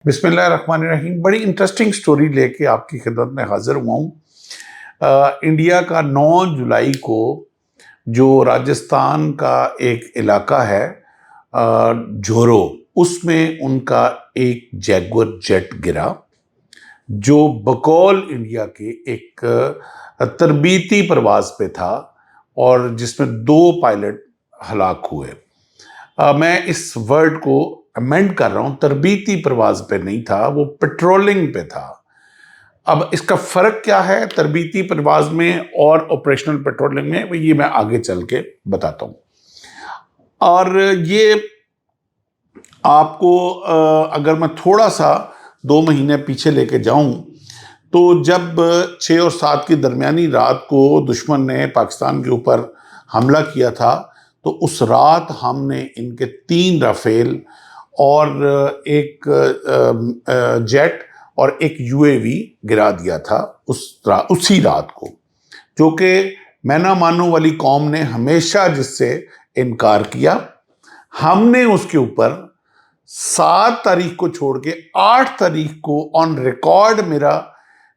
बिस्मिल्लाहिर्रहमानिर्रहीम। बड़ी interesting story लेके आपकी खिदमत में हाजिर हुआ हूँ। इंडिया का 9 जुलाई को जो राजस्थान का एक इलाका है झोरो, उसमें उनका एक जैगुआर जेट गिरा जो बकौल इंडिया के एक तरबीती प्रवास पे था और जिसमें 2 पायलट हलाक हुए। मैं इस वर्ड को अमेंड कर रहा हूं, तरबीती प्रवास पे नहीं था, वो पेट्रोलिंग पे था। अब इसका फर्क क्या है तरबीती प्रवास में और ऑपरेशनल पेट्रोलिंग में, वो ये मैं आगे चल के बताता हूं। और ये आपको अगर मैं थोड़ा सा 2 महीने पीछे लेके जाऊं तो जब 6 और 7 की दरमियानी रात को दुश्मन ने पाकिस्तान के ऊपर हमला किया था, तो उस रात हमने इनके 3 राफेल और एक जेट और एक यूएवी गिरा दिया था उसी रात को, जो कि मैना मानो वाली कौम ने हमेशा जिससे इनकार किया। हमने उसके ऊपर 7 तारीख को छोड़ के 8 तारीख को ऑन रिकॉर्ड मेरा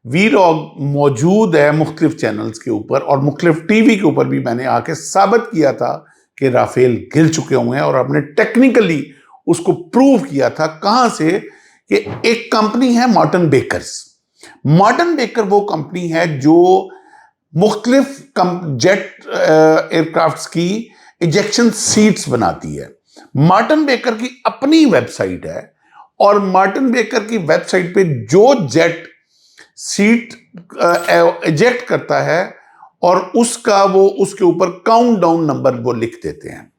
वीलॉग मौजूद है मुख्तलिफ चैनल्स के ऊपर और मुख्तलिफ टीवी के ऊपर भी मैंने आके साबित किया था कि राफेल गिर चुके हुए हैं और हमने टेक्निकली उसको प्रूव किया था। कहां से? कि एक कंपनी है मॉर्टन बेकर्स। मॉर्टन बेकर वो कंपनी है जो मुख्तलिफ जेट एयरक्राफ्ट्स की इजेक्शन सीट्स बनाती है। मॉर्टन बेकर की अपनी वेबसाइट है और मॉर्टन बेकर की वेबसाइट पे जो जेट सीट इजेक्ट करता है और वो उसके ऊपर काउंटडाउन नंबर वो लिख देते हैं।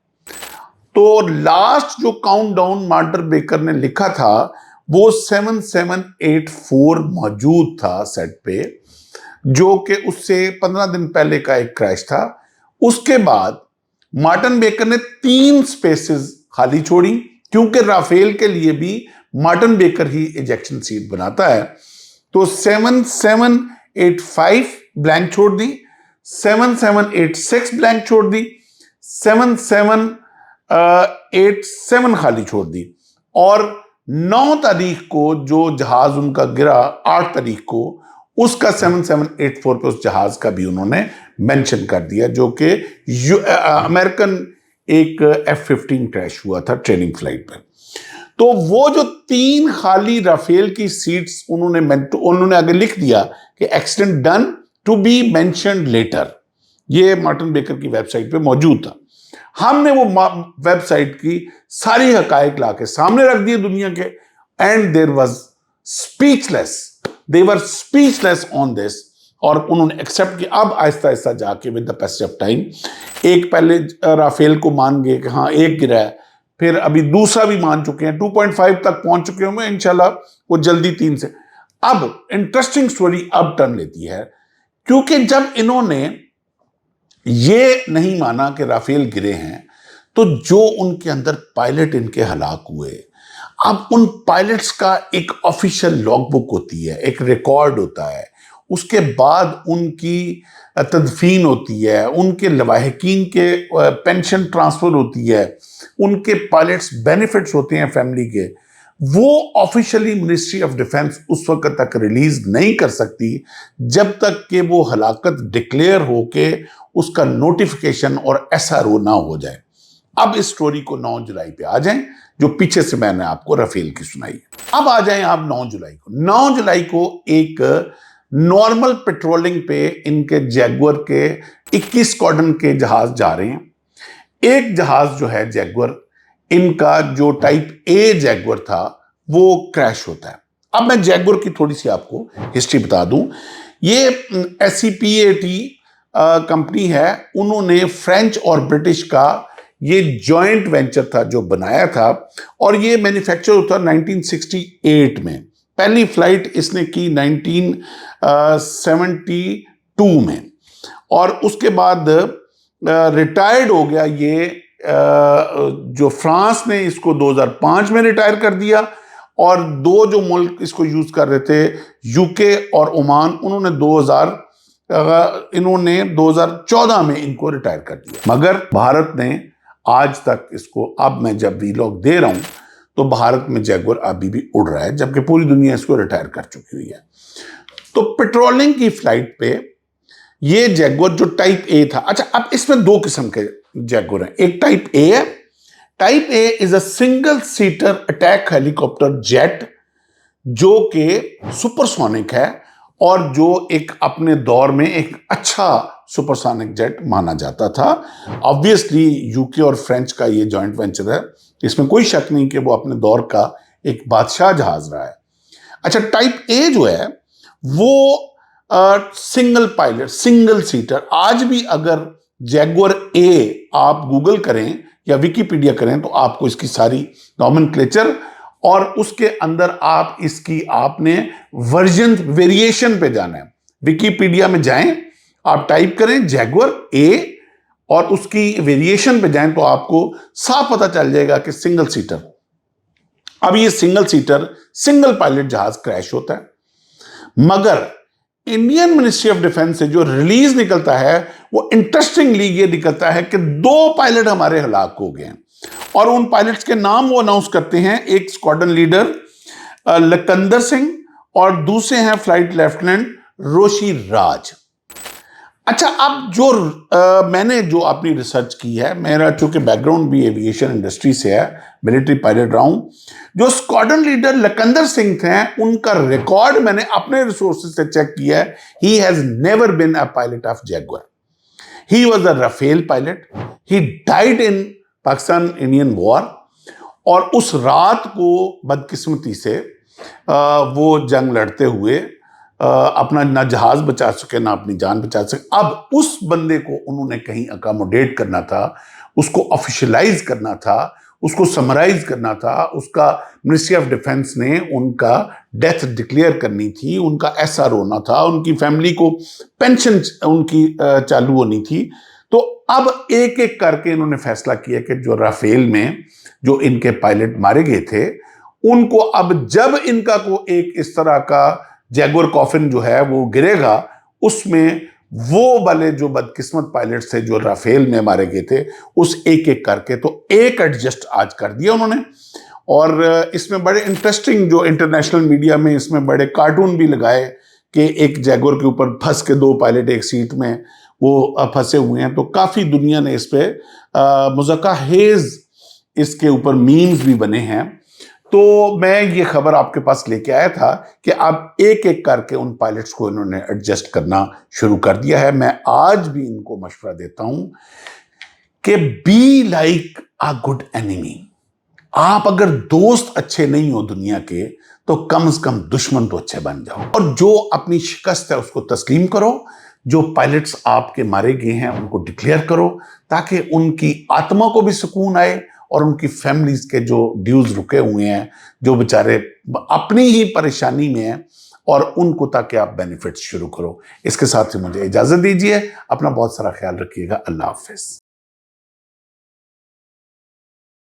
तो लास्ट जो काउंटडाउन मॉर्टन बेकर ने लिखा था वो 7784 मौजूद था सेट पे, जो कि उससे 15 दिन पहले का एक क्रैश था। उसके बाद मॉर्टन बेकर ने 3 स्पेसेस खाली छोड़ी, क्योंकि राफेल के लिए भी मॉर्टन बेकर ही इजेक्शन सीट बनाता है। तो 7785 ब्लैंक छोड़ दी, 7786 ब्लैंक छोड़ दी, 7787 खाली छोड़ दी। और 9 तारीख को जो जहाज उनका गिरा 8 तारीख को, उसका 7784 पे उस जहाज का भी उन्होंने मेंशन कर दिया, जो कि अमेरिकन एक F-15 क्रैश हुआ था ट्रेनिंग फ्लाइट पर। तो वो जो 3 खाली राफेल की सीट्स उन्होंने आगे लिख दिया कि accident done to be mentioned letter. ये मॉर्टन बेकर की वेबसाइट पे मौजूद था। हमने वो वेबसाइट की सारी हकायक लाके सामने रख दिए दुनिया के, and there was they were speechless on this. और उन्होंने एक्सेप्ट किया। अब आहिस्ता आहिस्ता जाके with the passage of time, एक पहले राफेल को मान गए कि हाँ एक गिरा है, फिर अभी दूसरा भी मान चुके हैं, 2.5 तक पहुंच चुके होंगे इंशाल्लाह, वो जल्दी 3 से। अब इंटरेस्टिंग स्टोरी अब टर्न लेती है, क्योंकि जब इन्होंने ये नहीं माना कि राफेल गिरे हैं, तो जो उनके अंदर पायलट इनके हलाक हुए, अब उन पायलट्स का एक ऑफिशियल लॉगबुक होती है, एक रिकॉर्ड होता है, उसके बाद उनकी तदफीन होती है, उनके लवाहिकीन के पेंशन ट्रांसफर होती है, उनके पायलट्स बेनिफिट्स होते हैं फैमिली के। वो ऑफिशियली मिनिस्ट्री ऑफ डिफेंस उस वक्त तक रिलीज नहीं कर सकती जब तक कि वो हलाकत डिक्लेयर हो के उसका नोटिफिकेशन और SRO ना हो जाए। अब इस स्टोरी को 9 जुलाई पे आ जाएं, जो पीछे से मैंने आपको राफेल की सुनाई। अब आ जाएं आप 9 जुलाई को। 9 जुलाई को एक नॉर्मल पेट्रोलिंग पे इनके जैगुआर के 21 स्क्वाड्रन के जहाज जा रहे हैं। एक जहाज जो है जैगुआर, इनका जो टाइप A जैगुआर था, वो क्रैश होता है। अब मैं जैगुआर की थोड़ी सी आपको हिस्ट्री बता दूं। ये SCPAT कंपनी है, उन्होंने फ्रेंच और ब्रिटिश का ये जॉइंट वेंचर था जो बनाया था, और ये मैन्युफैक्चर होता 1968 में। पहली फ्लाइट इसने की 1972 में, और उसके बाद रिटायर्ड हो गया ये। जो फ्रांस ने इसको 2005 में रिटायर कर दिया, और 2 जो मुल्क इसको यूज कर रहे थे, यूके और ओमान, उन्होंने 2014 में इनको रिटायर कर दिया। मगर भारत ने आज तक इसको, अब मैं जब वीलॉग दे रहा हूं तो भारत में जैगुआर अभी भी उड़ रहा है, जबकि पूरी दुनिया इसको रिटायर कर चुकी हुई है। तो पेट्रोलिंग की फ्लाइट पे ये जैगुआर जो टाइप ए था, अच्छा अब इसमें दो किस्म के जैगुआर हैं। एक टाइप ए है। Type A is a single seater attack helicopter jet, जो कि सुपरसोनिक है और जो एक अपने दौर में एक अच्छा सुपरसोनिक जेट माना जाता था। ऑब्वियसली यूके और फ्रेंच का ये जॉइंट वेंचर है, इसमें कोई शक नहीं कि वो अपने दौर का एक बादशाह जहाज रहा है। अच्छा, टाइप ए जो है वो सिंगल पायलट सिंगल सीटर, आज भी अगर जैगुआर ए आप गूगल करें या विकिपीडिया करें तो आपको इसकी सारी नॉमेनक्लेचर और उसके अंदर आप इसकी आपने वर्जन वेरिएशन पे जाना है। विकिपीडिया में जाएं, आप टाइप करें जैगुआर ए और उसकी वेरिएशन पे जाएं तो आपको साफ पता चल जाएगा कि सिंगल सीटर। अब ये सिंगल सीटर सिंगल पायलट जहाज क्रैश होता है, मगर इंडियन मिनिस्ट्री ऑफ डिफेंस से जो रिलीज निकलता है वो इंटरेस्टिंगली ये निकलता है कि 2 पायलट हमारे हलाक हो गए हैं और उन पायलट्स के नाम वो अनाउंस करते हैं। एक स्क्वाड्रन लीडर लखनदर सिंह और दूसरे हैं फ्लाइट लेफ्टिनेंट रोशी राज। अच्छा, अब जो मैंने जो अपनी रिसर्च की है, मेरा चूंकि बैकग्राउंड भी एविएशन इंडस्ट्री से है, मिलिट्री पायलट रहा हूं, जो स्क्वाड्रन लीडर लखनदर सिंह थे उनका रिकॉर्ड मैंने अपने रिसोर्सेज से चेक किया है। He has never been a pilot of Jaguar. He was a Rafale pilot. He died in Pakistan Indian war और उस रात को बदकिस्मती से वो जंग लड़ते हुए अपना ना जहाज बचा सके ना अपनी जान बचा सके। अब उस बंदे को उन्होंने कहीं अकोमोडेट करना था, उसको ऑफिशियलाइज करना था, उसको समराइज करना था। उसका मिनिस्ट्री ऑफ डिफेंस ने उनका डेथ डिक्लेयर करनी थी, उनका एसआर होना था, उनकी फैमिली को पेंशन उनकी चालू होनी थी। तो अब एक एक करके इन्होंने फैसला किया कि जो राफेल में जो इनके पायलट मारे गए थे उनको अब जब इनका को एक इस तरह का जैगुआर कॉफिन जो है वो गिरेगा, उसमें वो वाले जो बदकिस्मत पायलट थे जो राफेल में मारे गए थे उस एक एक करके तो एक एडजस्ट आज कर दिया उन्होंने। और इसमें बड़े इंटरेस्टिंग जो इंटरनेशनल मीडिया में इसमें बड़े कार्टून भी लगाए कि एक जैगुआर के ऊपर फंस के 2 पायलट एक सीट में वो फंसे हुए हैं। तो काफ़ी दुनिया ने इस पर मुज़क्का हेज इसके ऊपर मीम्स भी बने हैं। तो मैं ये खबर आपके पास लेके आया था कि अब एक एक करके उन पायलट्स को इन्होंने एडजस्ट करना शुरू कर दिया है। मैं आज भी इनको मशवरा देता हूं कि be like a good enemy. आप अगर दोस्त अच्छे नहीं हो दुनिया के तो कम से कम दुश्मन तो अच्छे बन जाओ और जो अपनी शिकस्त है उसको तस्लीम करो। जो पायलट्स आपके मारे गए हैं उनको डिक्लेयर करो ताकि उनकी आत्मा को भी सुकून आए और उनकी फैमिलीज के जो ड्यूज रुके हुए हैं, जो बेचारे अपनी ही परेशानी में हैं, और उनको ताकि आप बेनिफिट्स शुरू करो। इसके साथ ही मुझे इजाजत दीजिए। अपना बहुत सारा ख्याल रखिएगा। अल्लाह हाफिज।